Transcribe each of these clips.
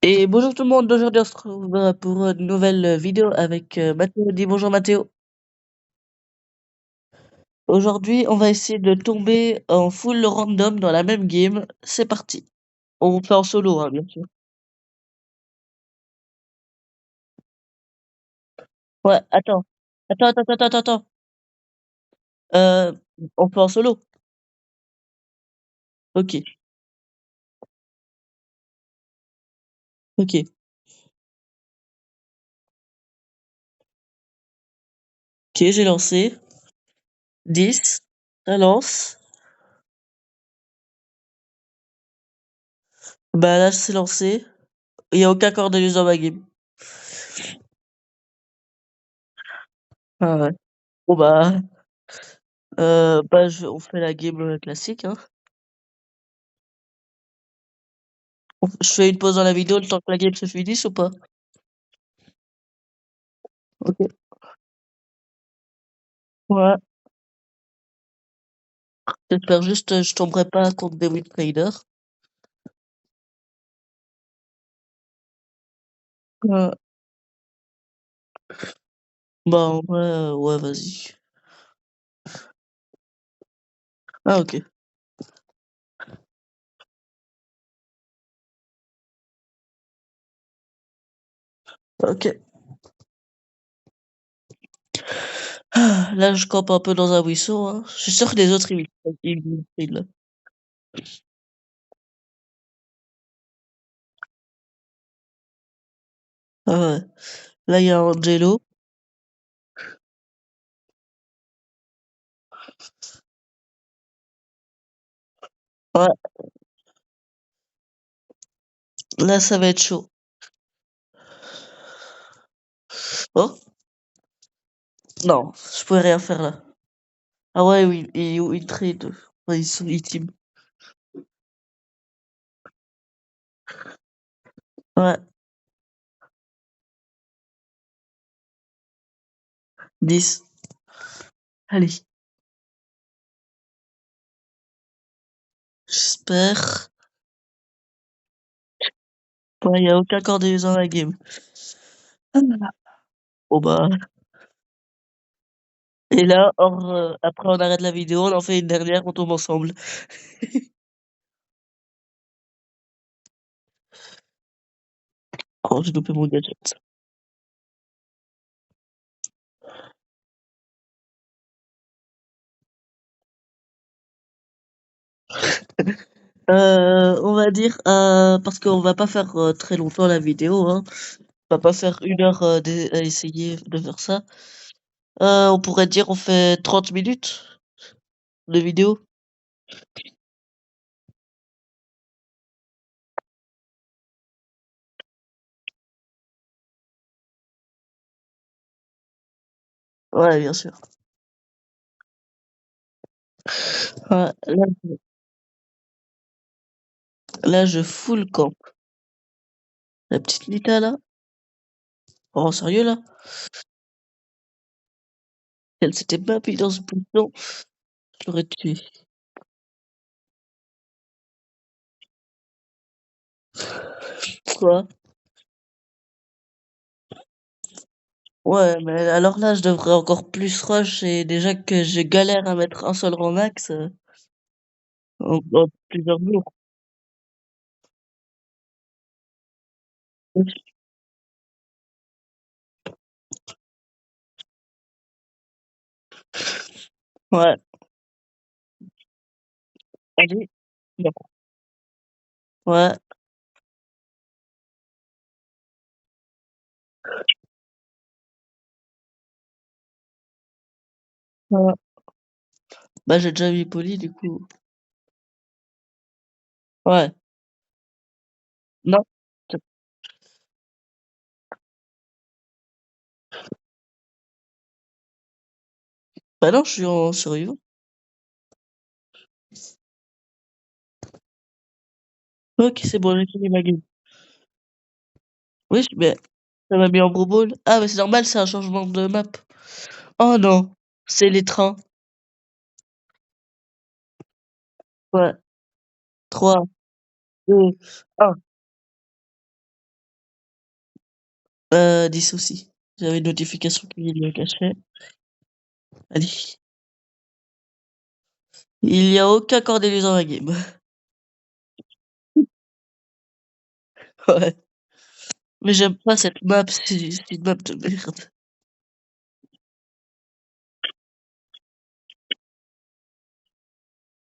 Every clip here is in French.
Et bonjour tout le monde, aujourd'hui on se retrouve pour une nouvelle vidéo avec Mathéo. Dis bonjour Mathéo. Aujourd'hui on va essayer de tomber en full random dans la même game. C'est parti. On fait en solo, hein, bien sûr. Ouais, attends. Attends. Euh, on fait en solo. Ok, ok. Ok, j'ai lancé. 10. Ça lance. Bah là c'est lancé. Il n'y a aucun Cordelius dans ma game. Ah ouais. Bon on fait la game classique, hein. Je fais une pause dans la vidéo le temps que la game se finisse ou pas? Ok. Ouais. J'espère juste je tomberai pas contre des win traders. Ouais. Bah en vrai, ouais, vas-y. Ah ok. Ok. Ah, là, je campe un peu dans un buisson, hein. Je suis sûr que les autres, ils win trade, là. Ah ouais. Là, il y a Angelo. Ouais, là, ça va être chaud. Oh, non, je pourrais rien faire là. Ah ouais, oui, ils win trade. Ouais, ils sont ultimes. Ouais, 10. Allez, j'espère. Ouais, il y a aucun Cordelius dans la game. Ah. Bon bah. Et là, après, on arrête la vidéo, on en fait une dernière, on tombe ensemble. Oh, j'ai loupé mon gadget. On va dire, parce qu'on va pas faire très longtemps la vidéo, hein. On va pas faire 1 heure à essayer de faire ça. On pourrait dire on fait 30 minutes de vidéo. Ouais, bien sûr. Ouais, là je full camp. La petite Nita là. Oh, sérieux là? Elle s'était pas appuyée dans ce bouton, je l'aurais tué. Quoi? Ouais, mais alors là je devrais encore plus rush et déjà que je galère à mettre un seul rang max en plusieurs jours. Ouais, allez. Bon. Ouais, ouais. Bah j'ai déjà mis poli du coup. Ouais. Non. Bah non, je suis en survivant. Ok, c'est bon, j'ai fini ma game. Oui, mais ça m'a mis en gros ball. Ah, mais c'est normal, c'est un changement de map. Oh non, c'est les trains. Ouais, 3, 2, 1. 10 aussi. J'avais une notification qui le cachait. Allez. Il y a aucun Cornelius dans la game. Ouais. Mais j'aime pas cette map, c'est une map de merde.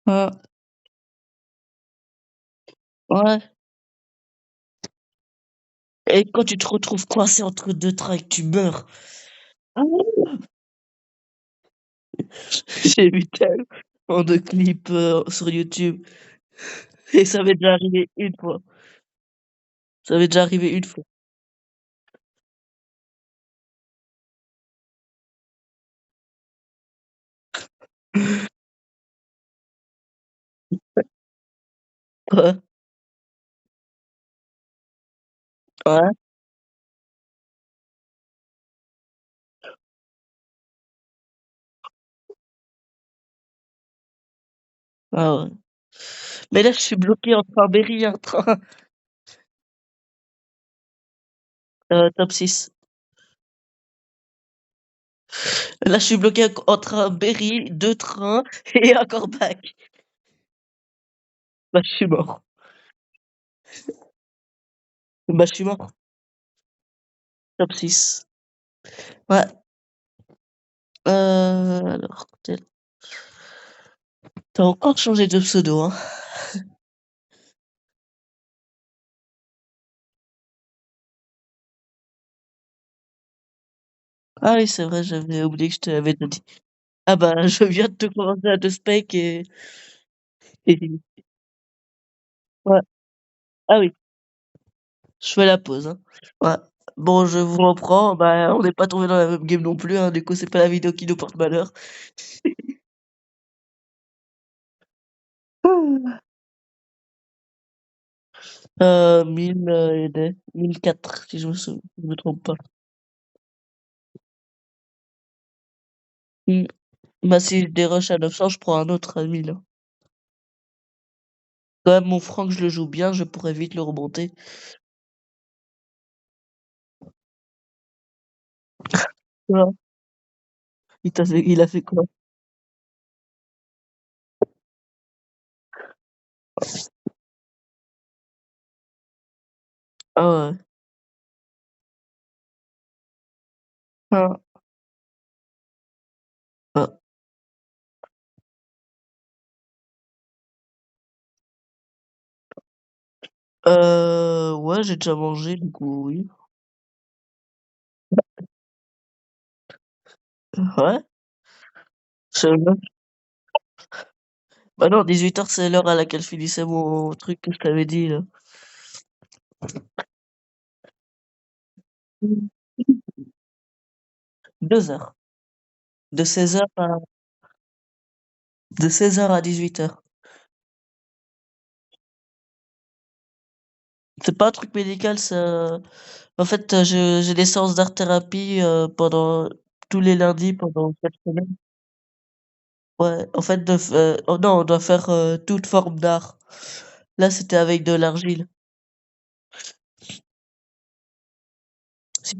Ouais, ouais. Et quand tu te retrouves coincé entre 2 trains et que tu meurs. Ah ouais. J'ai vu tellement de clips, sur YouTube et ça m'est déjà arrivé une fois. Ça m'est déjà arrivé une fois. Ouais, ouais, ah ouais. Mais là, je suis bloqué entre un Berry et un train. Top 6. Là, je suis bloqué entre un Berry, 2 trains et un Corbac. Bah, je suis mort. Bah, je suis mort. Top 6. Ouais. Alors, t'as encore changé de pseudo, hein. Ah oui, c'est vrai, j'avais oublié que je te l'avais déjà dit. Ah bah, je viens de te commencer à te spec et ouais. Ah oui, je fais la pause, hein. Ouais. Bon, je vous reprends. Bah, on n'est pas tombé dans la même game non plus, hein. Du coup, c'est pas la vidéo qui nous porte malheur. 1000 et des 1004 si je me trompe pas. Mmh. Bah, si je dérush à 900, je prends un autre à 1000, hein. Quand même, mon franc, je le joue bien, je pourrais vite le remonter. Voilà. Il a fait quoi? Ah ouais. Ah. Ah. Ouais, j'ai déjà mangé, du coup, oui. Ouais. Je Bah non, 18h, c'est l'heure à laquelle finissait mon truc que je t'avais dit, là. 2 heures. De 16h à 18h. C'est pas un truc médical, ça. En fait, j'ai des séances d'art-thérapie, pendant tous les lundis pendant 4 semaines. Ouais, en fait, oh non, on doit faire, toute forme d'art. Là, c'était avec de l'argile. Si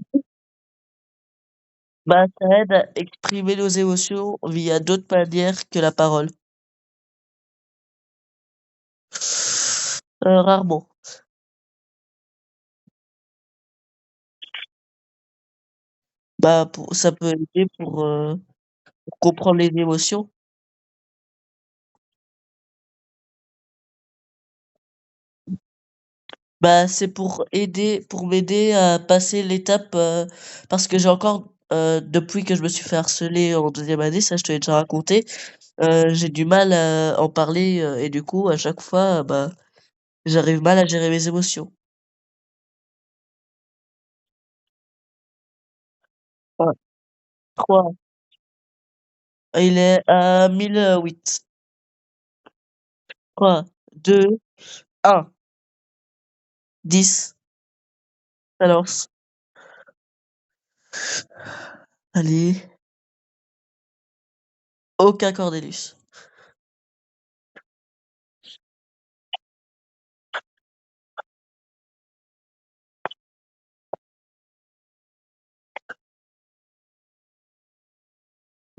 Bah, ça aide à exprimer nos émotions via d'autres manières que la parole. Rarement. Bah, ça peut aider pour comprendre les émotions. Bah, c'est pour m'aider à passer l'étape, parce que j'ai encore, depuis que je me suis fait harceler en 2e année, ça je te l'ai déjà raconté, j'ai du mal à en parler, et du coup, à chaque fois, bah, j'arrive mal à gérer mes émotions. Ouais, 3, il est à 1008. 3, 2, 1, 10, ça lance. Allez, aucun Cordélus.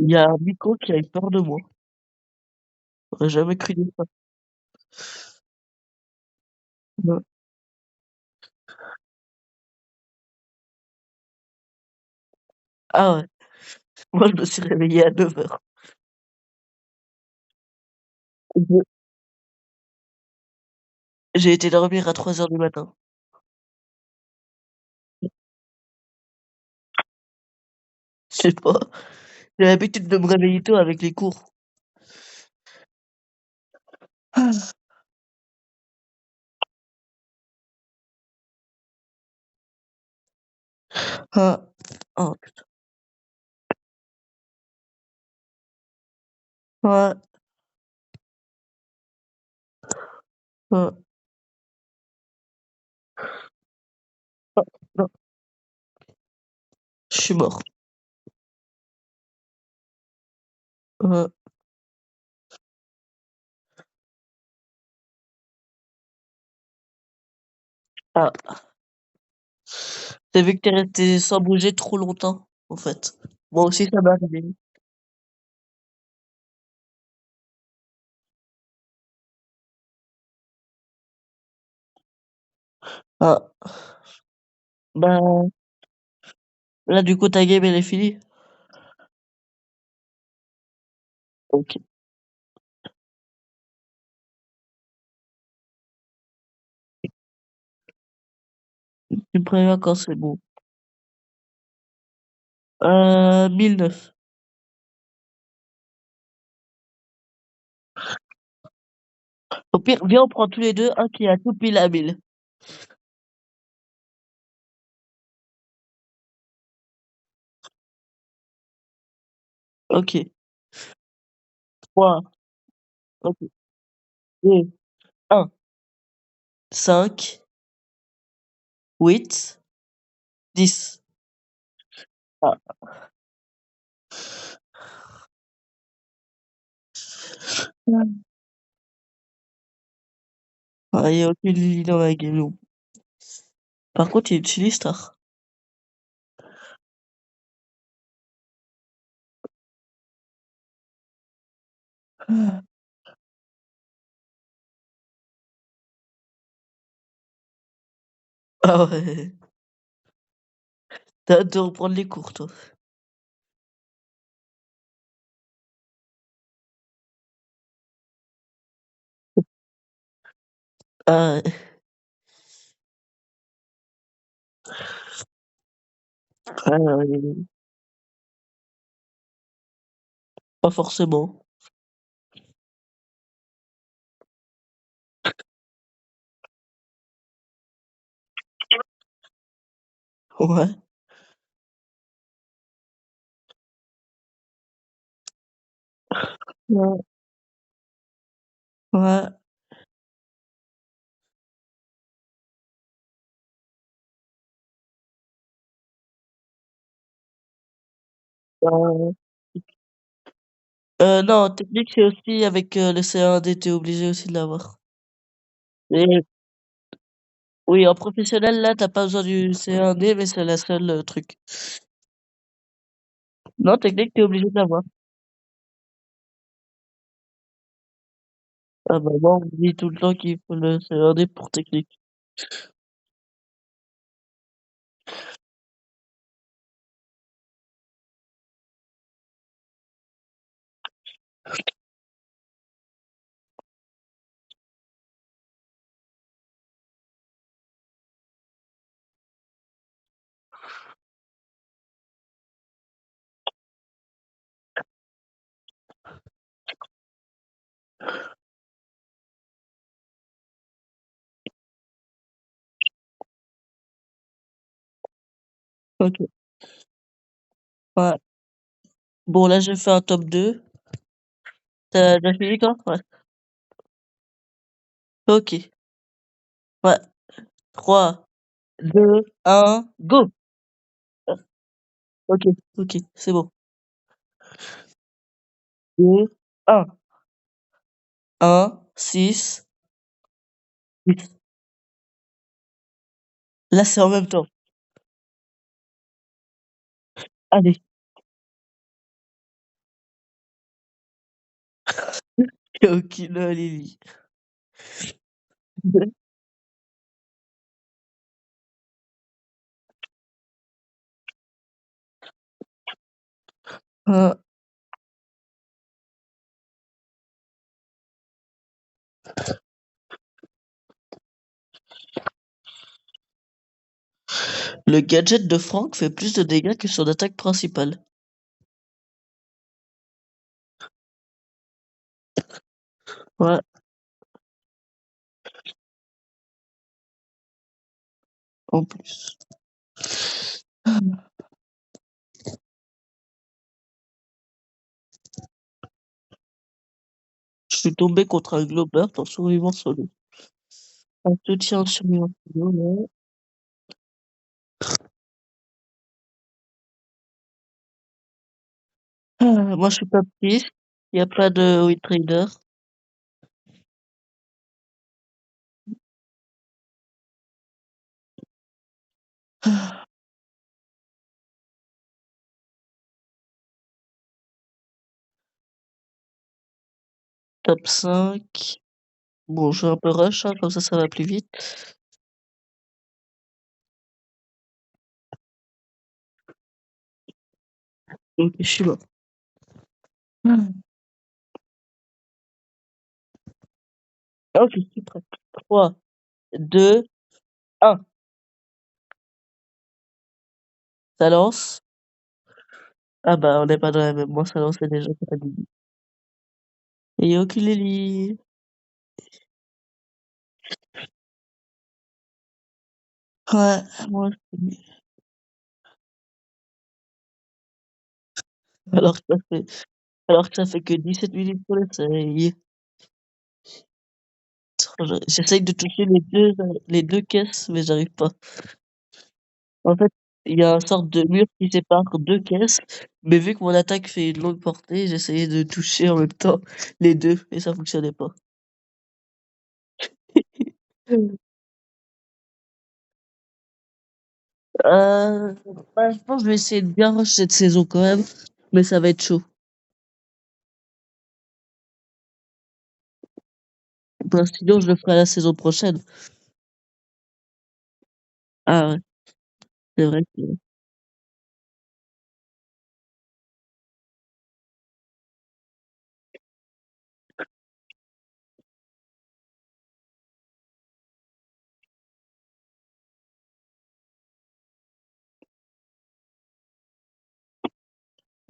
Il y a un micro qui a eu peur de moi. J'aurais jamais cru dire ça. Ouais. Ah ouais, moi je me suis réveillé à 9h. J'ai été dormir à 3h du matin. Je sais pas, j'ai l'habitude de me réveiller tôt avec les cours. Ah. Ah. Oh putain. Ouais, ouais. Oh, non, je suis mort. Ouais. Ah, tu vu que t'es resté sans bouger trop longtemps, en fait. Moi aussi ça m'est arrivé. Ah, bah, là du coup ta game elle est finie? OK. Tu me préviens quand c'est bon. 1009. Au pire, viens on prend tous les 2 un qui a tout pile à 1000. OK. 3, OK, 2, 1, 5, 8, 10. Ah. Ouais. Ah, il y a aucune Lily dans la game, non. Par contre, il y a une Chili Star. Ah. Ah ouais. T'as hâte de reprendre les cours, toi. Ah ouais. Ah ouais. Pas forcément. Ouais. Ouais. Ouais. Heu, non, technique, c'est aussi avec, le CE1D, tu es obligé aussi de l'avoir. Et oui, en professionnel, là, tu as pas besoin du CE1D, mais c'est la seule, truc. Non, technique, tu es obligé de l'avoir. Ah bah, moi, on me dit tout le temps qu'il faut le CE1D pour technique. OK. Ouais. Bon, là, j'ai fait un top 2. Tu as fini toi? Ouais. OK. Ouais. 3, 2, 1, go! OK, OK, c'est bon. 2, 1, 1, 6, 8. Là, c'est en même temps. Allez. Il y a aucune Lily. Ah, le gadget de Franck fait plus de dégâts que son attaque principale. Ouais, en plus. Je suis tombé contre un globeur en survivant solo. Un soutien en survivant solo, ouais. Moi, je suis pas prise. Il n'y a pas de Win Trader. Top 5. Bon, je vais un peu rush, hein, comme ça va plus vite. Ok, je suis mort. Ok, je suis prêt. 3, 2, 1. Ça lance. Ah bah, on n'est pas dans la même. Moi, ça lançait déjà. Pas dit. Et ukulélé. Ouais, moi aussi. Alors que ça fait, alors que ça fait que 17 minutes pour l'essayer. J'essaye de toucher les deux caisses, mais j'arrive pas. En fait, il y a une sorte de mur qui sépare deux caisses, mais vu que mon attaque fait une longue portée, j'essayais de toucher en même temps les deux, et ça fonctionnait pas. Euh, je pense que je vais essayer de bien rush cette saison quand même, mais ça va être chaud. Bah, sinon, je le ferai la saison prochaine. Ah ouais, c'est vrai que...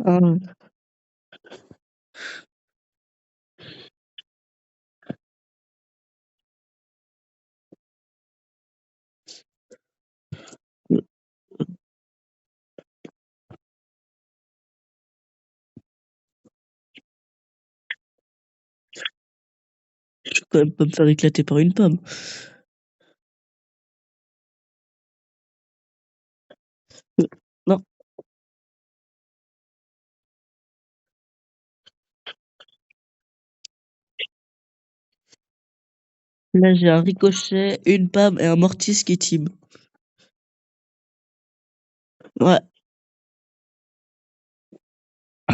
Ah ouais. Je vais quand même pas me faire éclater par une pomme. Non, là j'ai un ricochet, une pomme et un mortis qui team. Ouais,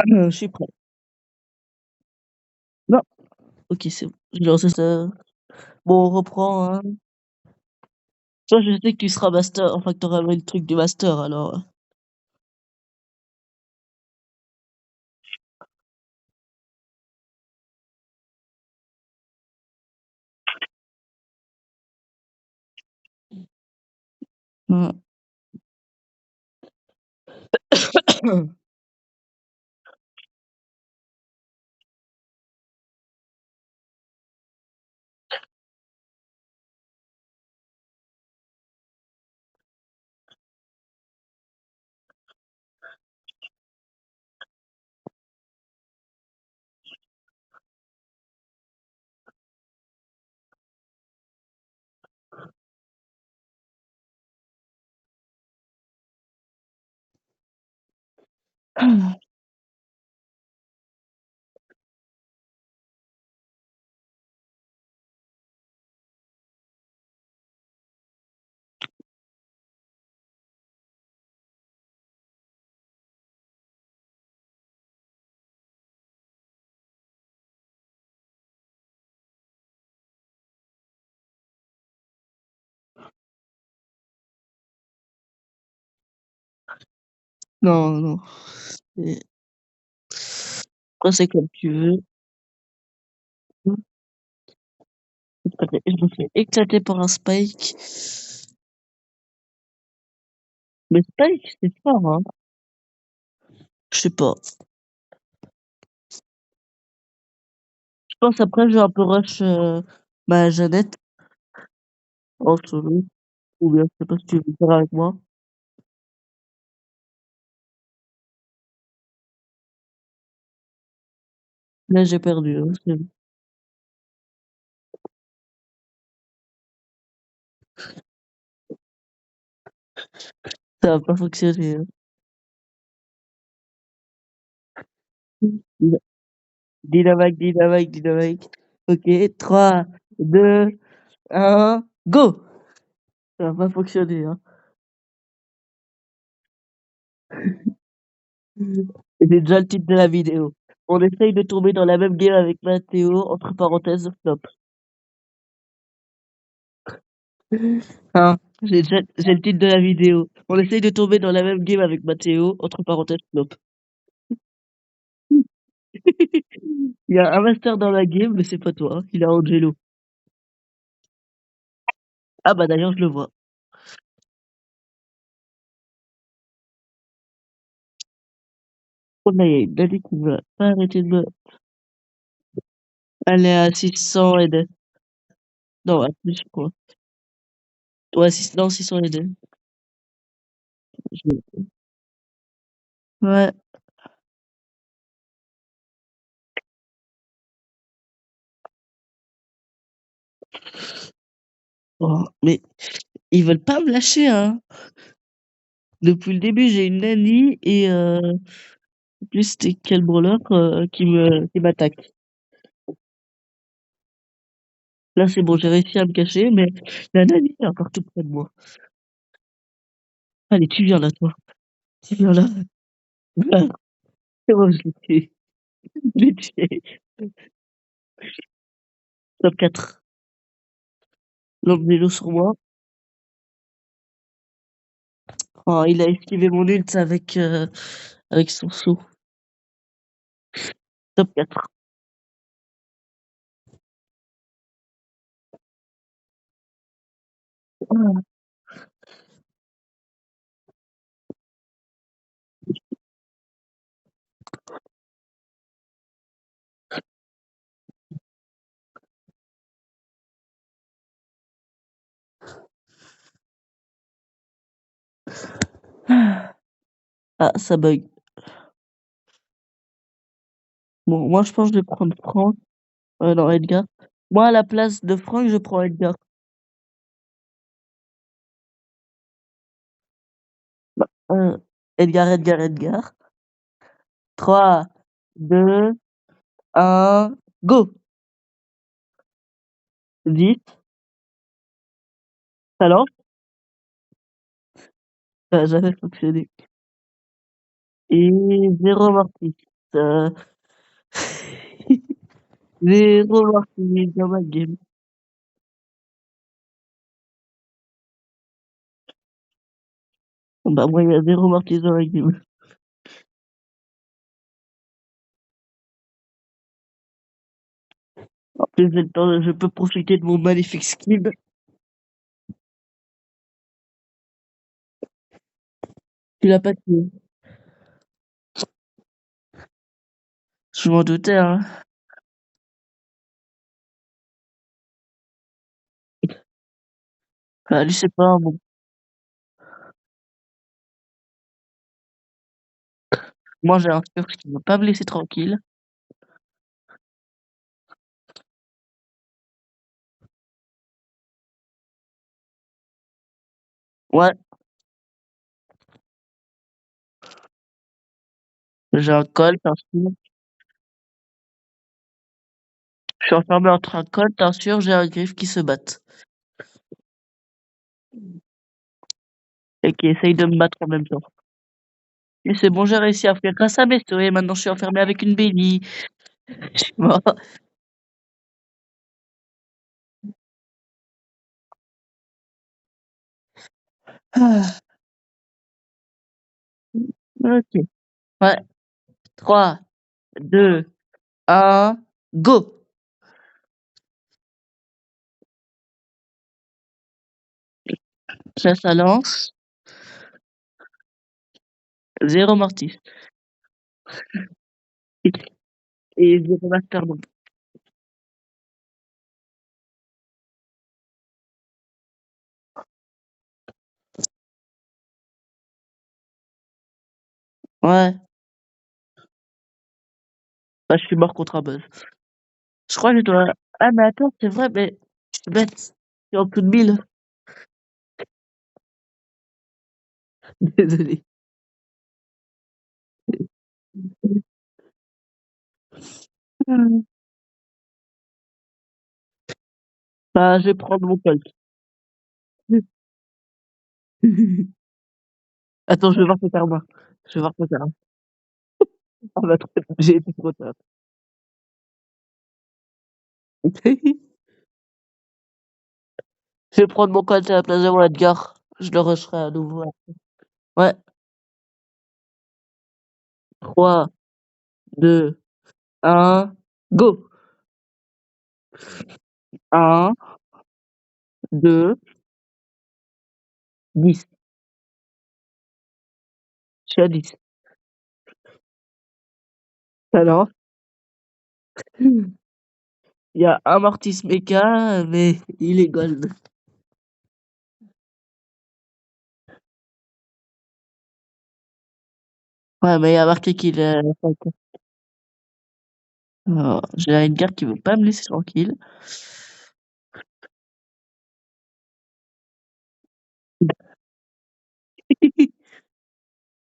je suis prêt. Non, ok, c'est bon. Je vais lancer ça. Bon, on reprend, hein. Toi, je sais que tu seras master, enfin que t'auras le truc du master, alors. Ouais. Non, non. Et après, c'est comme tu veux. Mmh. Je me fais éclater par un Spike. Mais Spike, c'est fort, hein. Je sais pas. Je pense après, je vais un peu rush, Jeannette en solo. Ou bien, je sais pas si tu veux le faire avec moi. Là, j'ai perdu, hein, ça va pas fonctionner, hein. Dyna Dynamite, dynamite, dynamite. OK, 3, 2, 1, go! Ça va pas fonctionner, hein. Et c'est déjà le titre de la vidéo. On essaye de tomber dans la même game avec Mathéo, entre parenthèses, flop. Hein, j'ai le titre de la vidéo. On essaye de tomber dans la même game avec Mathéo, entre parenthèses, flop. Il y a un master dans la game, mais c'est pas toi, hein, il a Angelo. Ah bah d'ailleurs, je le vois. Oh là, il y a une Dani qui va pas arrêter de me... Elle est à 600 et des... Non, à plus, je crois. Ouais, non, 600 et des. Ouais. Oh, mais ils veulent pas me lâcher, hein. Depuis le début, j'ai une Nani et en plus, c'était quel brawler qui m'attaque. Là, c'est bon, j'ai réussi à me cacher, mais la Nani est encore tout près de moi. Allez, tu viens là, toi. Tu viens là. Voilà, c'est bon, je l'ai tué. Je l'ai tué. Top 4. L'Angelo sur moi. Oh, il a esquivé mon ult avec son saut. Top 4. Ah, ça bug. Bon, moi, je pense que je vais prendre Franck. Non, Edgar. Moi, à la place de Franck, je prends Edgar. Bah, Edgar, Edgar, Edgar. 3, 2, 1, go! Vite, talent, ça a jamais fonctionné. Et 0 mortis. Euh, 0 mortis dans ma game. Bah, moi, il y a 0 mortis dans ma game. En plus, j'ai le temps, je peux profiter de mon magnifique skin. Tu l'as pas tué. Je m'en doutais, hein. Bah, lui, c'est pas bon. Moi, j'ai un Turc qui veut pas me laisser tranquille. Ouais, j'ai un colt, un sûr. Je suis enfermé entre un colt, un sûr, j'ai un griffe qui se battent. Et qui essayent de me battre en même temps. Mais c'est bon, j'ai réussi à faire grâce à mes et maintenant je suis enfermé avec une Belly. Bon. Ah, OK. Ouais. 3, 2, 1, go! Ça lance, 0 mortis et 0 master non plus. Ouais, bah, je suis mort contre un buzz. Je crois que je dois ah mais attends, c'est vrai, mais je suis bête. Je suis en dessous de 1000. Désolé. Mmh. Bah, je vais prendre mon Colt. Attends, je vais voir ton karma. Je vais voir ton karma. Ah bah, trop j'ai été trop tard. Je vais prendre mon Colt à la place de mon Edgar. Je le rusherai à nouveau après. Ouais, 3, 2, 1, go! 1, 2, 10. Je suis à 10. Alors, il y a un Mortis Mecha, mais il est gold. Ouais, mais il y a marqué qu'il est j'ai un Edgar qui veut pas me laisser tranquille.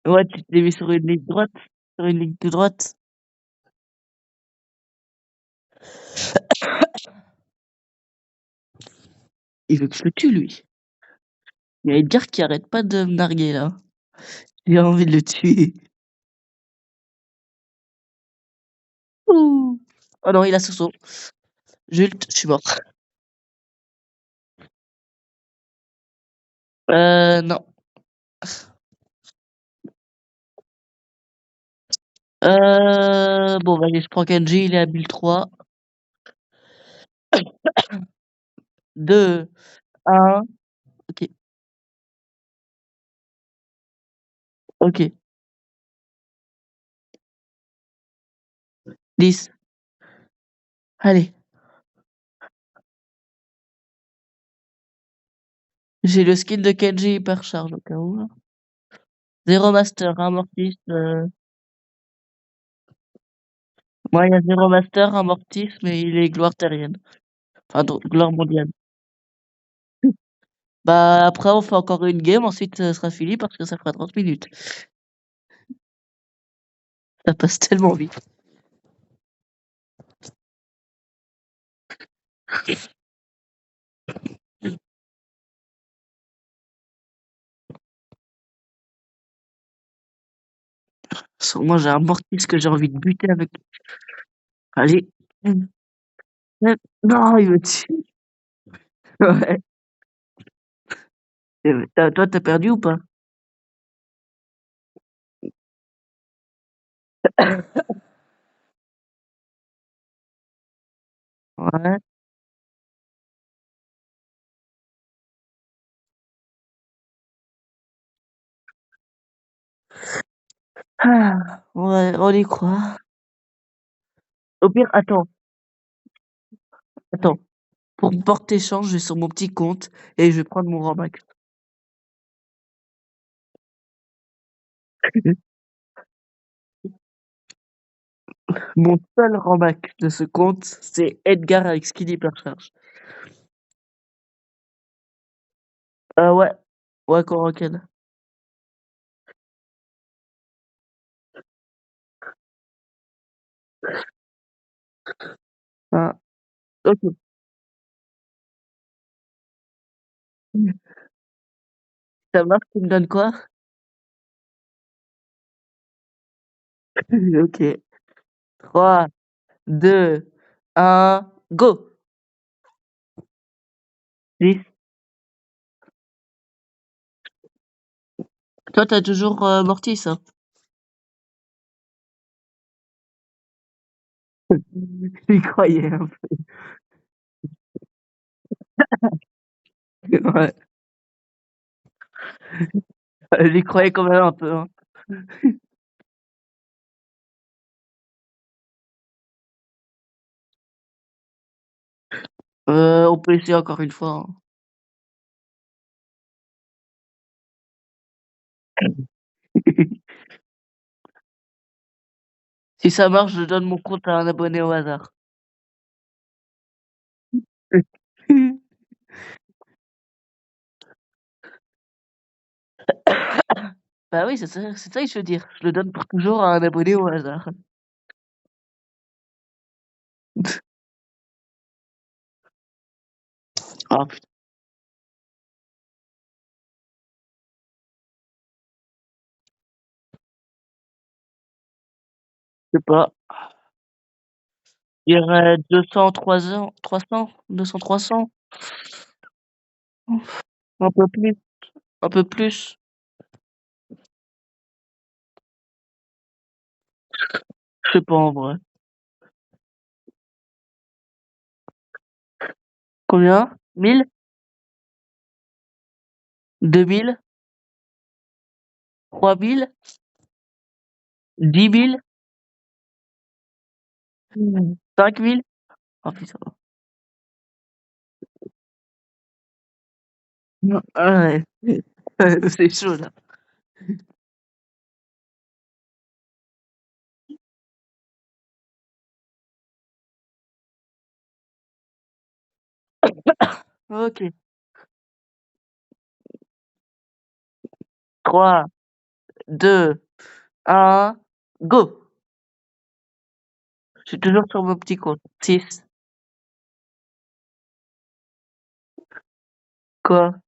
Ouais, tu t'es mis sur une ligne droite, sur une ligne tout droite. Il veut que je le tue, lui. Il y a Edgar qui arrête pas de me narguer, là. J'ai envie de le tuer. Ouh! Oh non, il a Soso. J'ult, je suis mort. Non. Bon, vas-y, je prends Kenji, il est à 1003. 2, 1, OK, OK. 10. Allez, j'ai le skin de Kenji hypercharge au cas où. 0 master, 1 mortis, moi il y a 0 master, 1 mortis, mais il est gloire terrienne. Enfin, gloire mondiale. Bah, après, on fait encore une game, ensuite, ce sera fini parce que ça fera 30 minutes. Ça passe tellement vite. Moi, j'ai un mortis que j'ai envie de buter avec. Allez. Non, il me tue. Ouais. Toi, t'as perdu ou pas? Ouais. Ah, ouais, on y croit. Au pire, attends. Pour porter chance, je vais sur mon petit compte et je vais prendre mon Ranmax. Mon seul Ranmax de ce compte, c'est Edgar avec Skin Hypercharge. Ouais. Ouais, Coroken. Ah, OK. Ça marche, tu me donnes quoi? OK. 3, 2, 1, go! 10. Toi, t'as toujours Mortis, hein? J'y croyais un peu, ouais. J'y croyais quand même un peu, hein. On peut essayer encore une fois, hein. Si ça marche, je donne mon compte à un abonné au hasard. Bah oui, c'est ça que je veux dire. Je le donne pour toujours à un abonné au hasard. Ah putain, je sais pas, je dirais 200-300 300, 200-300? Un peu plus, un peu plus. Je sais pas en vrai. Combien? 1000? 2000? 3000? 10 000? 5000? Oh putain. Non, ah ouais. C'est chaud là. OK. 3, 2, 1, go! Je suis toujours sur mon petit compte. 6. Quoi?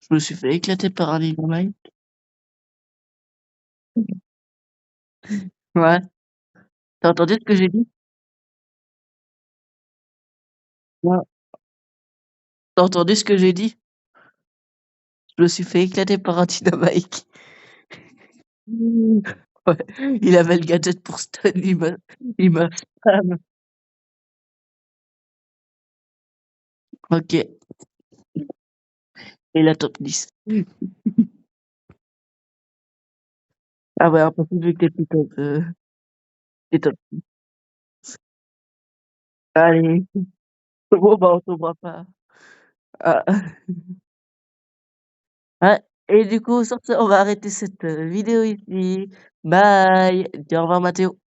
Je me suis fait éclater par un Dynamite. Ouais. Tu as entendu ce que j'ai dit? Ouais. Tu as entendu ce que j'ai dit? Je me suis fait éclater par un Dynamite. Ouais, il avait le gadget pour stun, il m'a spam. OK, et la top 10. Ah ouais, impossible vu que tu es plus top, tu top. Allez, bon bah, on tombera pas. Ah, ouais, et du coup sur ce, on va arrêter cette, vidéo ici. Bye, dis au revoir Mathéo.